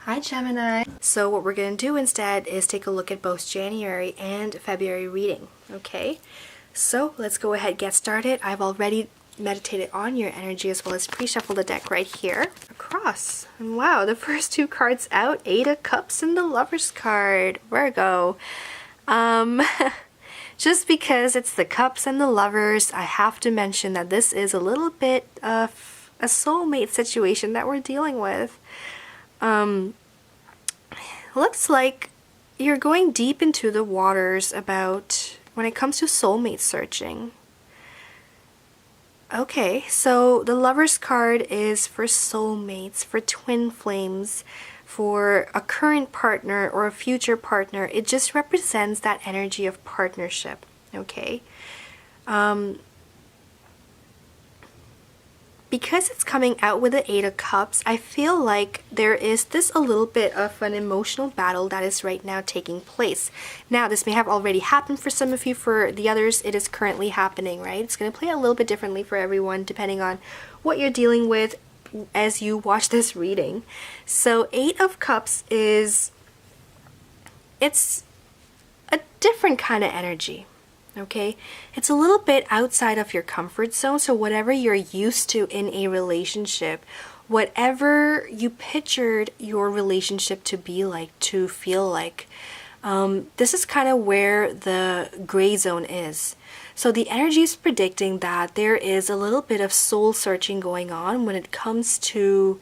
Hi Gemini! So what we're going to do instead is take a look at both January and February reading, okay? So let's go ahead and get started. I've already meditated on your energy as well as pre-shuffled the deck right here across. And wow, the first two cards out, Eight of Cups and the Lover's card, Virgo. Just because it's the Cups and the Lovers, I have to mention that this is a little bit of a soulmate situation that we're dealing with. Looks like you're going deep into the waters about when it comes to soulmate searching. Okay, so the Lover's card is for soulmates, for twin flames, for a current partner or a future partner. It just represents that energy of partnership, okay? Because it's coming out with the Eight of Cups, I feel like there is this a little bit of an emotional battle that is right now taking place. Now, this may have already happened for some of you. For the others, it is currently happening, right? It's going to play a little bit differently for everyone depending on what you're dealing with as you watch this reading. So, Eight of Cups it's a different kind of energy. Okay, it's a little bit outside of your comfort zone. So whatever you're used to in a relationship, whatever you pictured your relationship to be like, to feel like, this is kind of where the gray zone is. So the energy is predicting that there is a little bit of soul searching going on when it comes to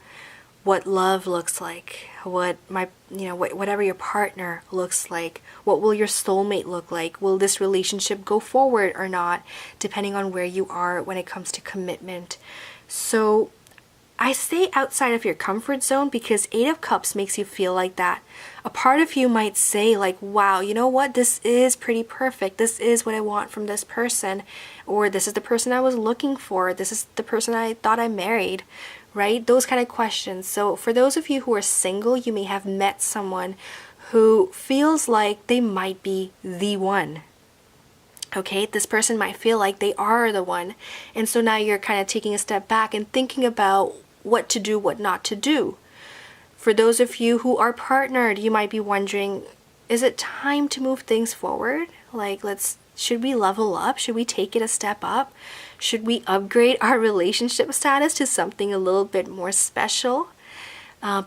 what love looks like, whatever your partner looks like, what will your soulmate look like, will this relationship go forward or not, depending on where you are when it comes to commitment. So I say outside of your comfort zone because Eight of Cups makes you feel like that. A part of you might say like, wow, you know what, this is pretty perfect, this is what I want from this person, or this is the person I was looking for, this is the person I thought I married, right? Those kind of questions. So for those of you who are single, you may have met someone who feels like they might be the one. Okay, this person might feel like they are the one. And so now you're kind of taking a step back and thinking about what to do, what not to do. For those of you who are partnered, you might be wondering, is it time to move things forward? Like, should we level up? Should we take it a step up? Should we upgrade our relationship status to something a little bit more special?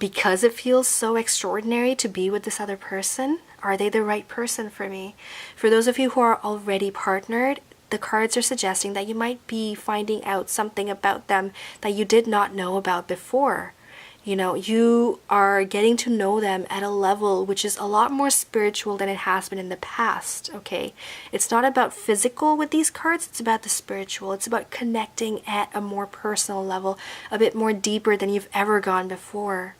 Because it feels so extraordinary to be with this other person? Are they the right person for me? For those of you who are already partnered, the cards are suggesting that you might be finding out something about them that you did not know about before. You know, you are getting to know them at a level which is a lot more spiritual than it has been in the past, okay? It's not about physical with these cards, it's about the spiritual. It's about connecting at a more personal level, a bit more deeper than you've ever gone before.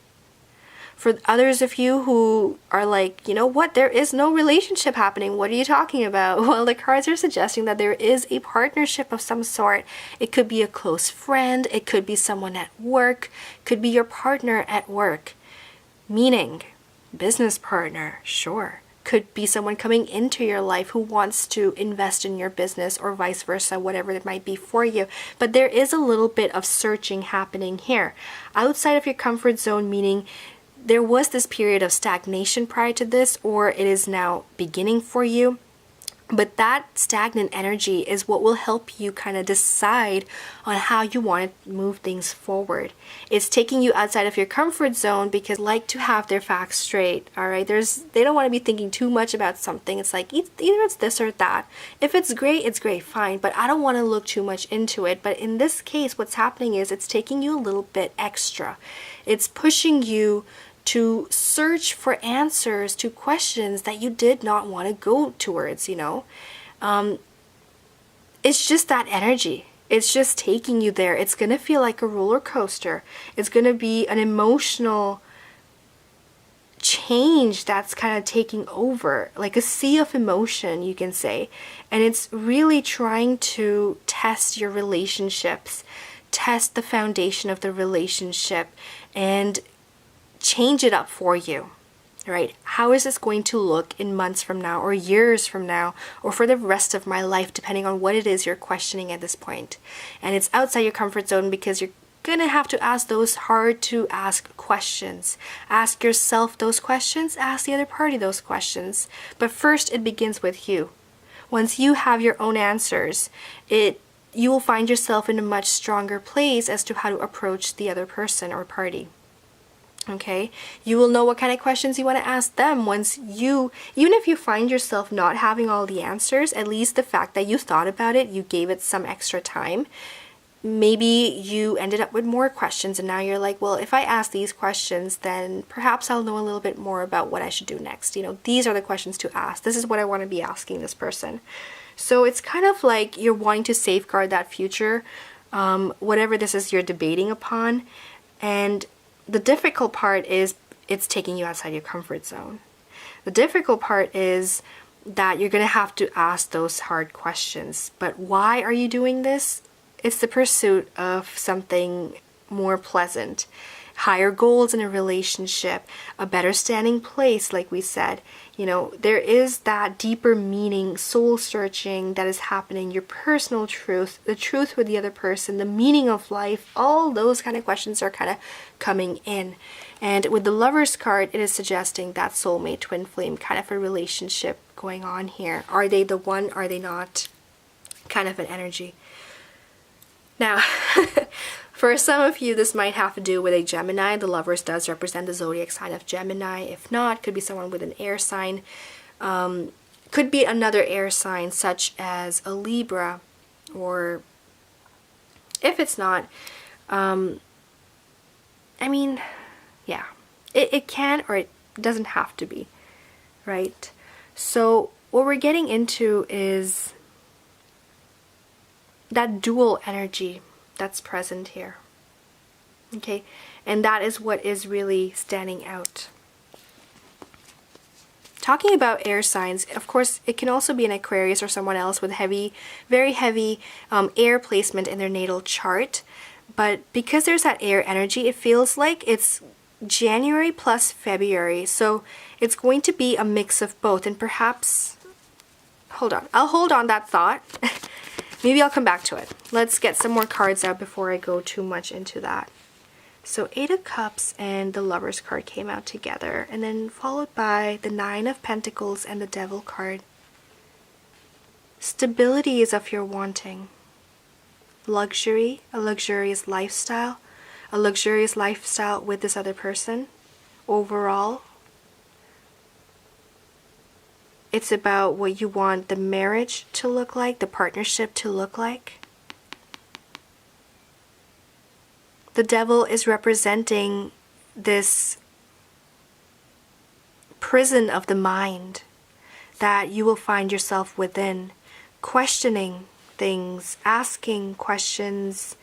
For others of you who are like, you know what, there is no relationship happening, what are you talking about? Well, the cards are suggesting that there is a partnership of some sort. It could be a close friend, it could be someone at work, could be your partner at work. Meaning, business partner, sure. Could be someone coming into your life who wants to invest in your business or vice versa, whatever it might be for you. But there is a little bit of searching happening here. Outside of your comfort zone, meaning there was this period of stagnation prior to this, or it is now beginning for you. But that stagnant energy is what will help you kind of decide on how you want to move things forward. It's taking you outside of your comfort zone because they like to have their facts straight, all right? They don't want to be thinking too much about something. It's like either it's this or that. If it's great, fine, but I don't want to look too much into it. But in this case, what's happening is it's taking you a little bit extra. It's pushing you to search for answers to questions that you did not want to go towards, you know. It's just that energy. It's just taking you there. It's going to feel like a roller coaster. It's going to be an emotional change that's kind of taking over, like a sea of emotion, you can say. And it's really trying to test your relationships, test the foundation of the relationship, and change it up for you, right? How is this going to look in months from now or years from now or for the rest of my life, depending on what it is you're questioning at this point. And it's outside your comfort zone because gonna have to ask those hard to ask questions. Ask yourself those questions, ask the other party those questions. But first, it begins with you. Once you have your own answers, you will find yourself in a much stronger place as to how to approach the other person or party. Okay, you will know what kind of questions you want to ask them once even if you find yourself not having all the answers, at least the fact that you thought about it, you gave it some extra time. Maybe you ended up with more questions and now you're like, well, if I ask these questions, then perhaps I'll know a little bit more about what I should do next. These are the questions to ask. This is what I want to be asking this person. So it's kind of like you're wanting to safeguard that future, whatever this is you're debating upon. And the difficult part is it's taking you outside your comfort zone. The difficult part is that you're going to have to ask those hard questions. But why are you doing this? It's the pursuit of something more pleasant, higher goals in a relationship, a better standing place, like we said. There is that deeper meaning, soul searching that is happening, your personal truth, the truth with the other person, the meaning of life, all those kind of questions are kind of coming in. And with the Lovers card, it is suggesting that soulmate, twin flame kind of a relationship going on here. Are they the one? Are they not? Kind of an energy. Now, for some of you, this might have to do with a Gemini. The Lovers does represent the zodiac sign of Gemini. If not, could be someone with an air sign. Could be another air sign, such as a Libra. Or if it's not, yeah. It can or it doesn't have to be, right? So what we're getting into is that dual energy that's present here. Okay, and that is what is really standing out. Talking about air signs, of course, it can also be an Aquarius or someone else with very heavy air placement in their natal chart. But because there's that air energy, it feels like it's January plus February. So it's going to be a mix of both. And perhaps, I'll hold on that thought. Maybe I'll come back to it. Let's get some more cards out before I go too much into that. So 8 of Cups and the Lovers card came out together, and then followed by the 9 of Pentacles and the Devil card. Stability is of your wanting. Luxury, a luxurious lifestyle with this other person. Overall, it's about what you want the marriage to look like, the partnership to look like. The Devil is representing this prison of the mind that you will find yourself within, questioning things, asking questions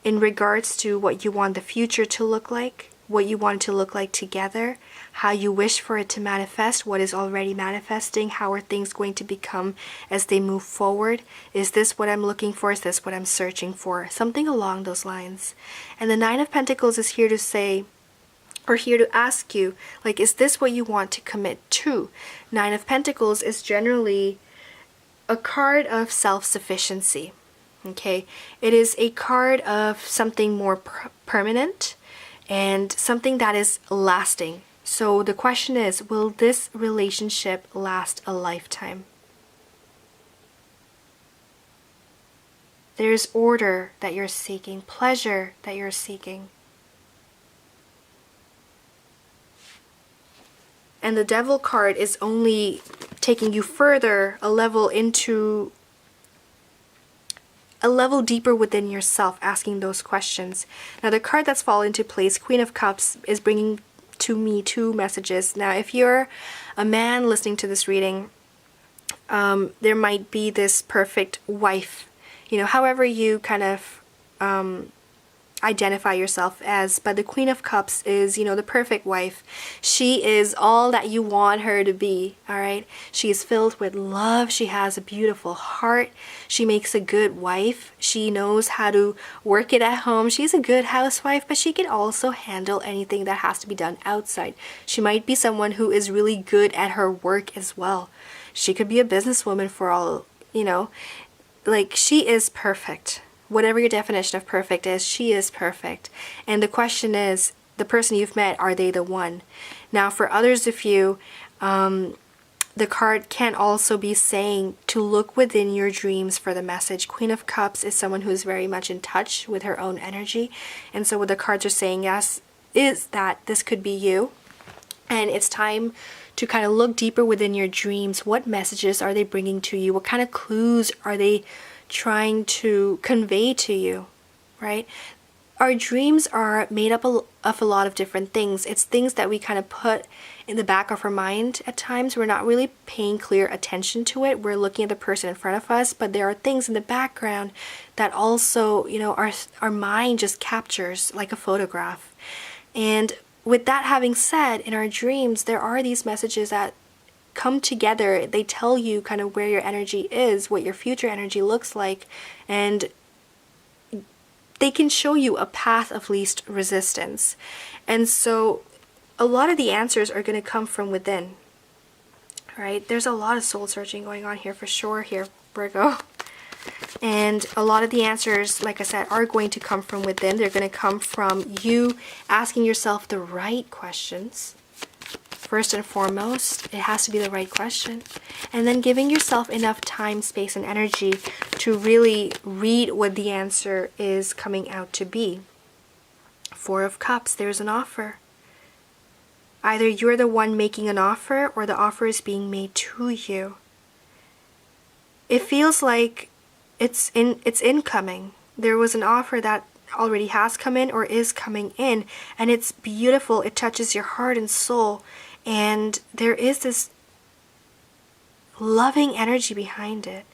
in regards to what you want the future to look like, what you want it to look like together, how you wish for it to manifest, what is already manifesting, how are things going to become as they move forward. Is this what I'm looking for? Is this what I'm searching for? Something along those lines. And the 9 of Pentacles is here to say, or here to ask you, like, is this what you want to commit to? 9 of Pentacles is generally a card of self-sufficiency. Okay, it is a card of something more permanent and something that is lasting. So the question is, will this relationship last a lifetime? There's order that you're seeking, pleasure that you're seeking. And the Devil card is only taking you further, a level deeper within yourself, asking those questions. Now the card that's fallen into place, Queen of Cups, is bringing to me 2 messages. Now if you're a man listening to this reading, there might be this perfect wife, however you kind of identify yourself as, but the Queen of Cups is, the perfect wife. She is all that you want her to be, all right? She is filled with love. She has a beautiful heart. She makes a good wife. She knows how to work it at home. She's a good housewife, but she can also handle anything that has to be done outside. She might be someone who is really good at her work as well. She could be a businesswoman for all, like, she is perfect. whatever your definition of perfect is, she is perfect. And the question is, the person you've met, are they the one? Now, for others of you, the card can also be saying to look within your dreams for the message. Queen of Cups is someone who is very much in touch with her own energy. And so what the cards are saying, yes, is that this could be you. And it's time to kind of look deeper within your dreams. What messages are they bringing to you? What kind of clues are they trying to convey to you, right? Our dreams are made up of a lot of different things. It's things that we kind of put in the back of our mind at times. We're not really paying clear attention to it. We're looking at the person in front of us, but there are things in the background that also, you know, our mind just captures like a photograph. And with that having said, in our dreams, there are these messages that come together. They tell you kind of where your energy is, what your future energy looks like, and they can show you a path of least resistance. And so a lot of the answers are going to come from within, right? There's a lot of soul searching going on here for sure here, Virgo. And a lot of the answers, like I said, are going to come from within. They're going to come from you asking yourself the right questions. First and foremost, it has to be the right question. And then giving yourself enough time, space, and energy to really read what the answer is coming out to be. Four of Cups, there's an offer. Either you're the one making an offer or the offer is being made to you. It feels like it's incoming. There was an offer that already has come in or is coming in, and it's beautiful. It touches your heart and soul. And there is this loving energy behind it.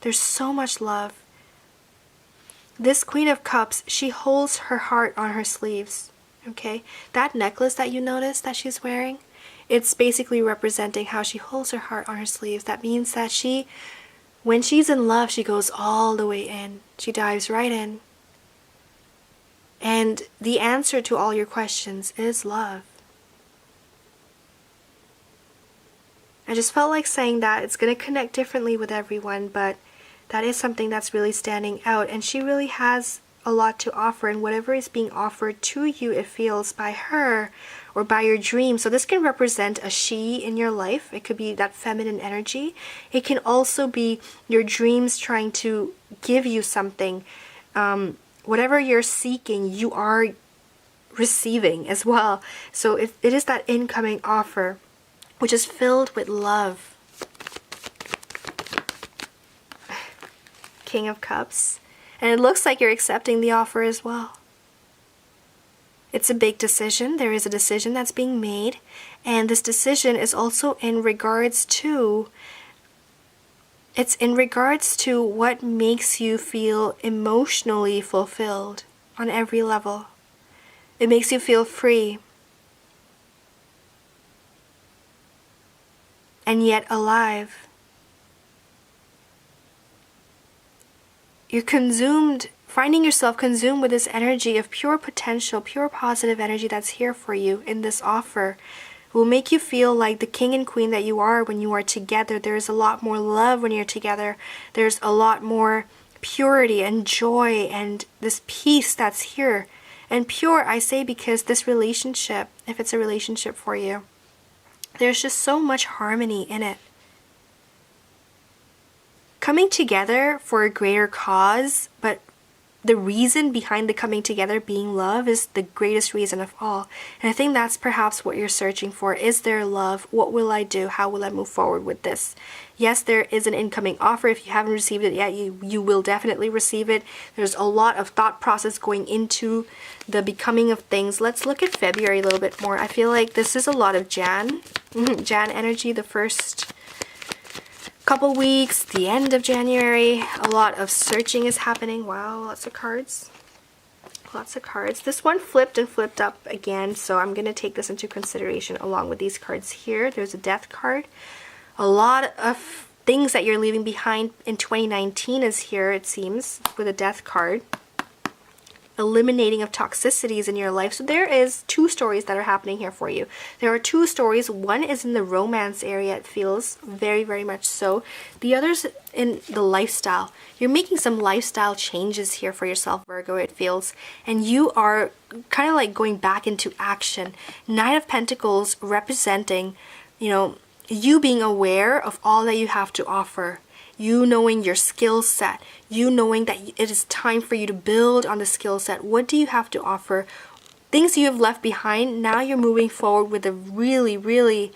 There's so much love. This Queen of Cups, she holds her heart on her sleeves, okay? That necklace that you notice that she's wearing, it's basically representing how she holds her heart on her sleeves. That means that when she's in love, she goes all the way in. She dives right in. And the answer to all your questions is love. I just felt like saying that. It's going to connect differently with everyone, but that is something that's really standing out. And she really has a lot to offer, and whatever is being offered to you, it feels by her or by your dream. So this can represent a she in your life. It could be that feminine energy. It can also be your dreams trying to give you something. Whatever you're seeking, you are receiving as well. So it is that incoming offer, which is filled with love. King of Cups. And it looks like you're accepting the offer as well. It's a big decision. There is a decision that's being made. And this decision is also in regards to what makes you feel emotionally fulfilled on every level. It makes you feel free. And yet alive. You're finding yourself consumed with this energy of pure potential, pure positive energy that's here for you in this offer. It will make you feel like the king and queen that you are when you are together. There's a lot more love when you're together. There's a lot more purity and joy and this peace that's here. And pure, I say, because this relationship, if it's a relationship for you, there's just so much harmony in it. Coming together for a greater cause, but the reason behind the coming together being love is the greatest reason of all. And I think that's perhaps what you're searching for. Is there love? What will I do? How will I move forward with this? Yes, there is an incoming offer. If you haven't received it yet, you will definitely receive it. There's a lot of thought process going into the becoming of things. Let's look at February a little bit more. I feel like this is a lot of Jan energy, the first couple weeks, the end of January. A lot of searching is happening. Wow, lots of cards. Lots of cards. This one flipped and flipped up again, so I'm going to take this into consideration along with these cards here. There's a death card. A lot of things that you're leaving behind in 2019 is here, it seems, with a death card. eliminating of toxicities in your life. So there is two stories that are happening here for you. There are two stories. One is in the romance area, it feels very, very much so. The other's in the lifestyle. You're making some lifestyle changes here for yourself, Virgo, it feels. And you are kind of like going back into action. Knight of Pentacles representing, you know, you being aware of all that you have to offer. You knowing your skill set, you knowing that it is time for you to build on the skill set. What do you have to offer? Things you have left behind, now you're moving forward with a really, really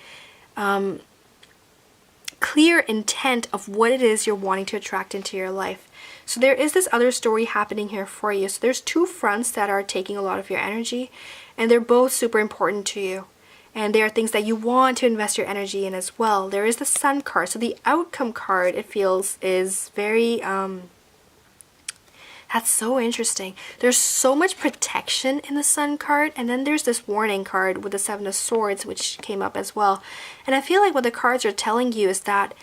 clear intent of what it is you're wanting to attract into your life. So there is this other story happening here for you. So there's two fronts that are taking a lot of your energy, and they're both super important to you. And there are things that you want to invest your energy in as well. There is the Sun card. So the outcome card, it feels, is very, that's so interesting. There's so much protection in the Sun card. And then there's this warning card with the Seven of Swords, which came up as well. And I feel like what the cards are telling you is that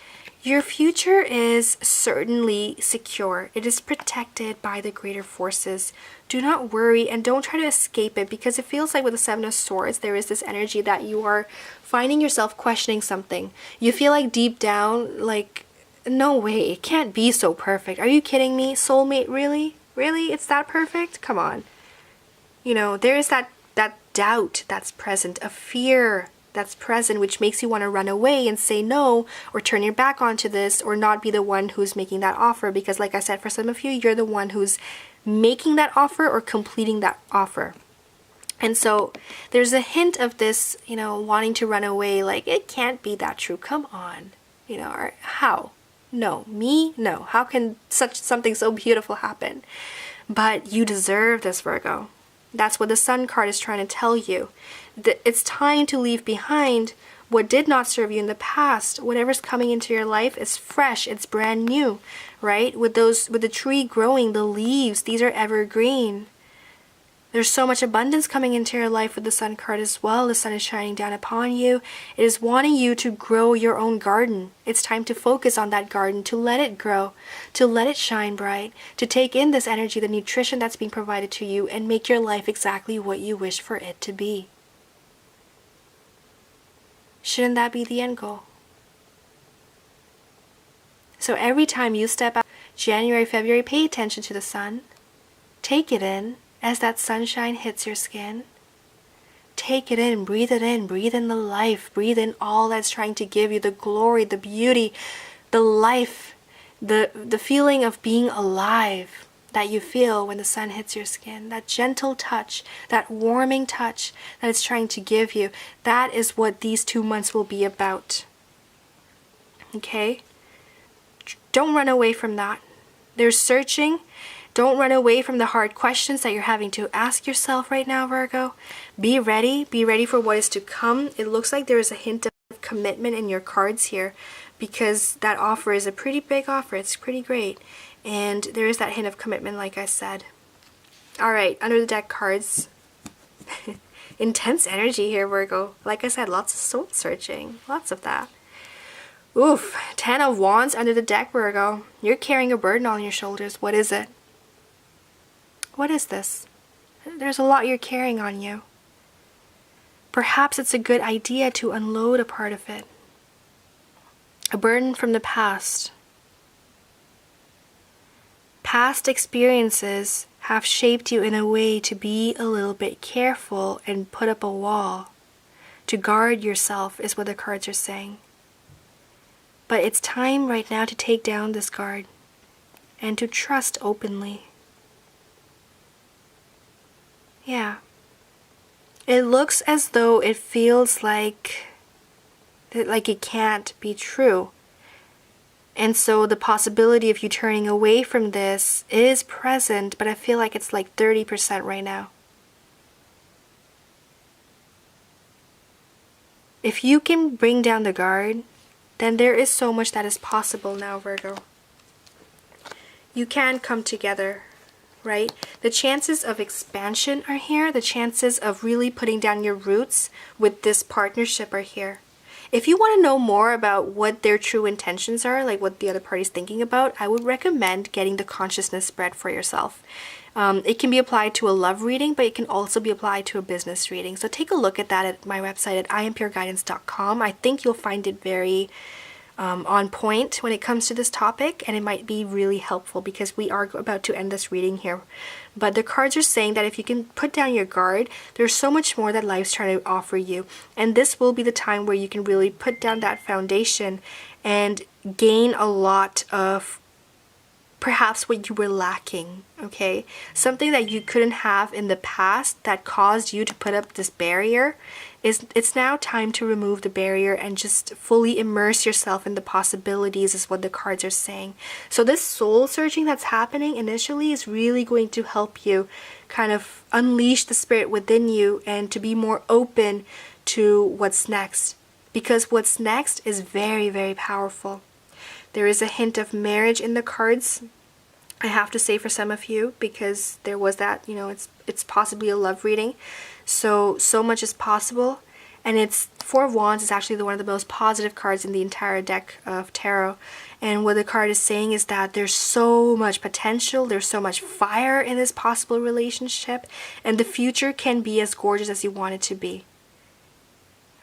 your future is certainly secure. It is protected by the greater forces. Do not worry and don't try to escape it, because it feels like with the Seven of Swords, there is this energy that you are finding yourself questioning something. You feel like deep down, like, no way, it can't be so perfect. Are you kidding me? Soulmate, really? Really? It's that perfect? Come on. You know, there is that doubt that's present, a fear that's present, which makes you want to run away and say no, or turn your back onto this, or not be the one who's making that offer. Because like I said, for some of you, you're the one who's making that offer or completing that offer. And so there's a hint of this, you know, wanting to run away, like, it can't be that true. Come on. You know, or how? No. Me? No. How can such something so beautiful happen? But you deserve this, Virgo. That's what the Sun card is trying to tell you. It's time to leave behind what did not serve you in the past. Whatever's coming into your life is fresh, it's brand new, right? With the tree growing, the leaves, these are evergreen. There's so much abundance coming into your life with the Sun card as well. The sun is shining down upon you. It is wanting you to grow your own garden. It's time to focus on that garden, to let it grow, to let it shine bright, to take in this energy, the nutrition that's being provided to you, and make your life exactly what you wish for it to be. Shouldn't that be the end goal? So every time you step out, January, February, pay attention to the sun. Take it in as that sunshine hits your skin. Take it in, breathe in the life, breathe in all that's trying to give you the glory, the beauty, the life, the feeling of being alive that you feel when the sun hits your skin. That gentle touch, that warming touch that it's trying to give you. That is what these 2 months will be about. Okay? Don't run away from that. There's searching. Don't run away from the hard questions that you're having to ask yourself right now, Virgo. Be ready. Be ready for what is to come. It looks like there is a hint of commitment in your cards here, because that offer is a pretty big offer. It's pretty great. And there is that hint of commitment, like I said. Alright, under the deck cards. Intense energy here, Virgo. Like I said, lots of soul searching. Lots of that. Oof. 10 of Wands under the deck, Virgo. You're carrying a burden on your shoulders. What is it? What is this? There's a lot you're carrying on you. Perhaps it's a good idea to unload a part of it. A burden from the past. Past experiences have shaped you in a way to be a little bit careful and put up a wall. To guard yourself is what the cards are saying. But it's time right now to take down this guard and to trust openly. Yeah. It looks as though it feels like it can't be true. And so the possibility of you turning away from this is present, but I feel like it's like 30% right now. If you can bring down the guard, then there is so much that is possible now, Virgo. You can come together, right? The chances of expansion are here. The chances of really putting down your roots with this partnership are here. If you want to know more about what their true intentions are, like what the other party's thinking about, I would recommend getting the consciousness spread for yourself. It can be applied to a love reading, but it can also be applied to a business reading. So take a look at that at my website at IamPureGuidance.com. I think you'll find it very on point when it comes to this topic, and it might be really helpful because we are about to end this reading here. But the cards are saying that if you can put down your guard, there's so much more that life's trying to offer you, and this will be the time where you can really put down that foundation and gain a lot of perhaps what you were lacking, okay? Something that you couldn't have in the past that caused you to put up this barrier, it's now time to remove the barrier and just fully immerse yourself in the possibilities is what the cards are saying. So this soul searching that's happening initially is really going to help you kind of unleash the spirit within you and to be more open to what's next, because what's next is very, very powerful. There is a hint of marriage in the cards, I have to say, for some of you, because there was that, you know, it's possibly a love reading. So much is possible. And it's Four of Wands is actually one of the most positive cards in the entire deck of tarot. And what the card is saying is that there's so much potential, there's so much fire in this possible relationship, and the future can be as gorgeous as you want it to be.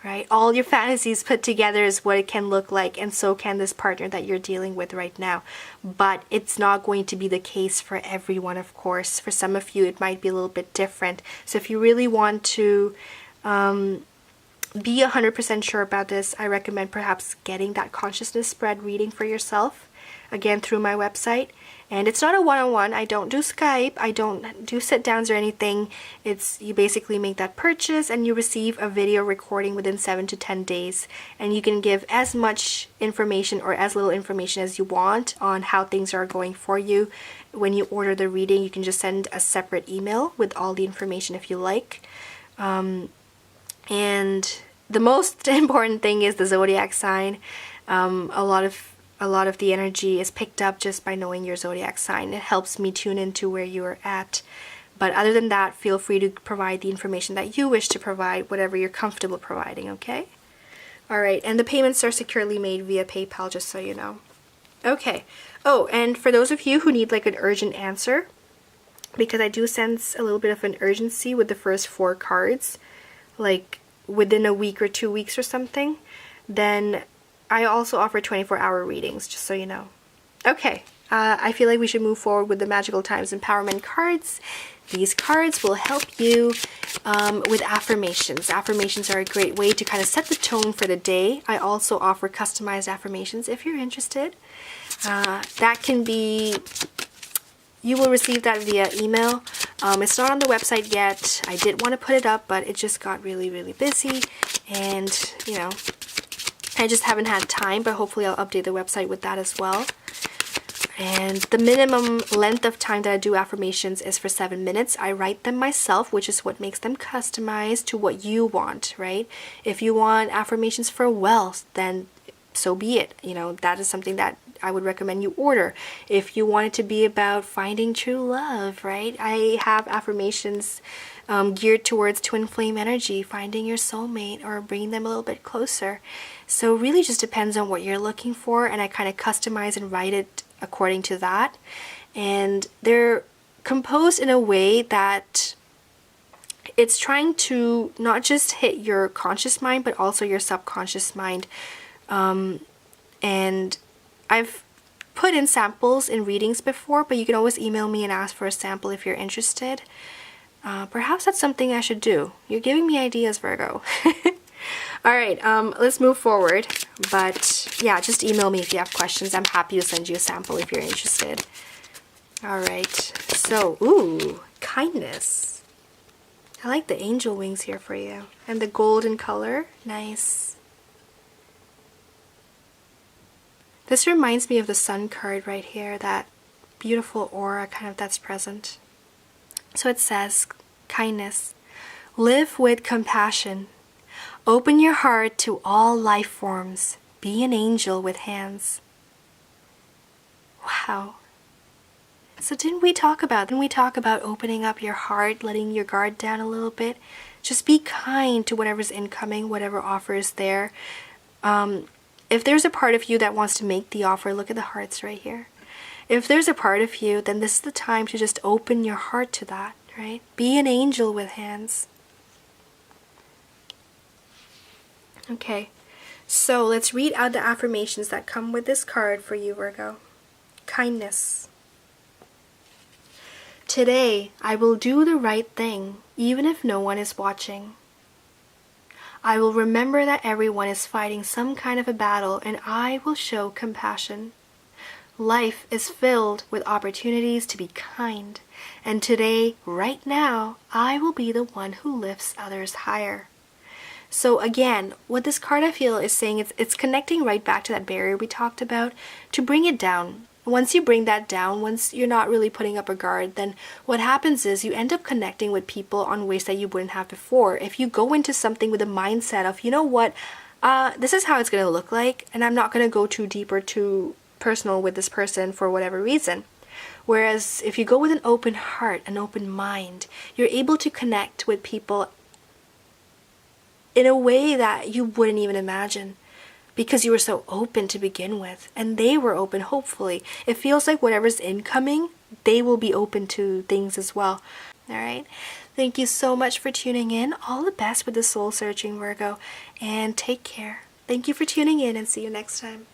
Right? All your fantasies put together is what it can look like, and so can this partner that you're dealing with right now. But it's not going to be the case for everyone, of course. For some of you, it might be a little bit different. So if you really want to be 100% sure about this, I recommend perhaps getting that consciousness spread reading for yourself, again through my website. And it's not a one-on-one. I don't do Skype. I don't do sit-downs or anything. You basically make that purchase and you receive a video recording within 7 to 10 days. And you can give as much information or as little information as you want on how things are going for you. When you order the reading, you can just send a separate email with all the information if you like. And the most important thing is the zodiac sign. A lot of the energy is picked up just by knowing your zodiac sign. It helps me tune into where you're at. But other than that, feel free to provide the information that you wish to provide, whatever you're comfortable providing, okay? Alright, and the payments are securely made via PayPal, just so you know. Okay. Oh, and for those of you who need like an urgent answer, because I do sense a little bit of an urgency with the first 4 cards, like within a week or 2 weeks or something, then I also offer 24-hour readings, just so you know. Okay, I feel like we should move forward with the Magical Times Empowerment cards. These cards will help you with affirmations. Affirmations are a great way to kind of set the tone for the day. I also offer customized affirmations if you're interested. That can be, you will receive that via email. It's not on the website yet. I did want to put it up, but it just got really, really busy. And, you know, I just haven't had time, but hopefully I'll update the website with that as well. And the minimum length of time that I do affirmations is for 7 minutes. I write them myself, which is what makes them customized to what you want, right? If you want affirmations for wealth, then so be it. You know, that is something that I would recommend you order. If you want it to be about finding true love, right? I have affirmations geared towards twin flame energy, finding your soulmate or bringing them a little bit closer. So it really just depends on what you're looking for, and I kind of customize and write it according to that. And they're composed in a way that it's trying to not just hit your conscious mind, but also your subconscious mind. And I've put in samples in readings before, but you can always email me and ask for a sample if you're interested. Perhaps that's something I should do. You're giving me ideas, Virgo. Alright, let's move forward. But yeah, just email me if you have questions. I'm happy to send you a sample if you're interested. Alright, so, ooh, kindness. I like the angel wings here for you. And the golden color, nice. This reminds me of the sun card right here, that beautiful aura kind of that's present. So it says, kindness. Live with compassion. Open your heart to all life forms. Be an angel with hands. Wow. So didn't we talk about opening up your heart, letting your guard down a little bit? Just be kind to whatever's incoming, whatever offer is there. If there's a part of you that wants to make the offer, look at the hearts right here. If there's a part of you, then this is the time to just open your heart to that, right? Be an angel with hands. Okay, so let's read out the affirmations that come with this card for you, Virgo. Kindness. Today, I will do the right thing, even if no one is watching. I will remember that everyone is fighting some kind of a battle, and I will show compassion. Life is filled with opportunities to be kind, and today, right now, I will be the one who lifts others higher. So again, what this card I feel is saying, it's connecting right back to that barrier we talked about, to bring it down. Once you bring that down, once you're not really putting up a guard, then what happens is you end up connecting with people on ways that you wouldn't have before. If you go into something with a mindset of, you know what, this is how it's going to look like, and I'm not going to go too deep or too personal with this person for whatever reason. Whereas if you go with an open heart, an open mind, you're able to connect with people in a way that you wouldn't even imagine, because you were so open to begin with, and they were open. Hopefully it feels like whatever's incoming, they will be open to things as well. All right, thank you so much for tuning in. All the best with the soul searching, Virgo, and take care. Thank you for tuning in, and see you next time.